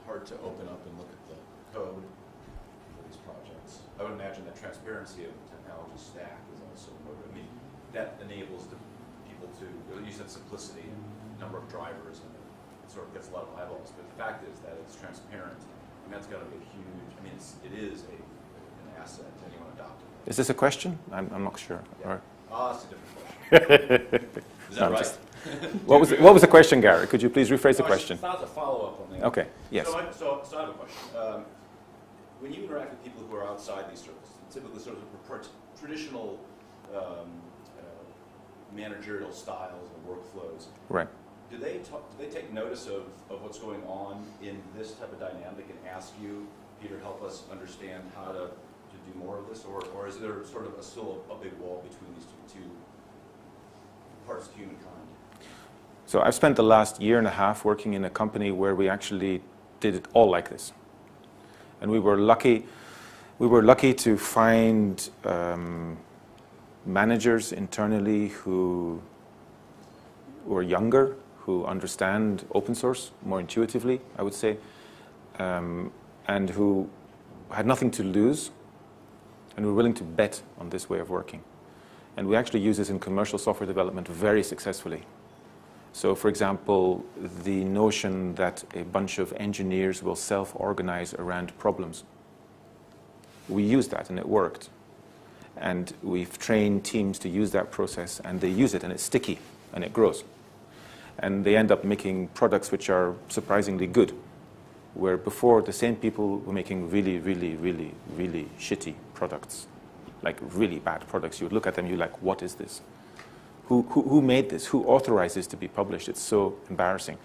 hard to open up and look at the code for these projects. I would imagine that transparency of the technology stack is also motive. I mean, that enables the people to, you said simplicity and number of drivers, and it sort of gets a lot of eyeballs. But the fact is that it's transparent. I mean, that's got to be a huge, I mean, it is an asset to anyone adopting it. Is this a question? I'm not sure. Yeah. That's a different question. Is that right? What was the question, Gary? Could you please rephrase the question? It's not a follow-up on that. Okay, yes. So I have a question. When you interact with people who are outside these circles, typically sort of traditional managerial styles or workflows, right? Do they take notice of what's going on in this type of dynamic and ask you, Peter, help us understand how to do more of this, or is there sort of still a big wall between these two parts of humankind? So I've spent the last year and a half working in a company where we actually did it all like this, and we were lucky. We were lucky to find managers internally who were younger, who understand open source more intuitively, I would say, and who had nothing to lose, and were willing to bet on this way of working. And we actually use this in commercial software development very successfully. So, for example, the notion that a bunch of engineers will self-organize around problems. We used that, and it worked. And we've trained teams to use that process, and they use it, and it's sticky, and it grows. And they end up making products which are surprisingly good, where before the same people were making really, really, really, really shitty products, like really bad products. You would look at them, you're like, what is this? Who made this? Who authorized this to be published? It's so embarrassing.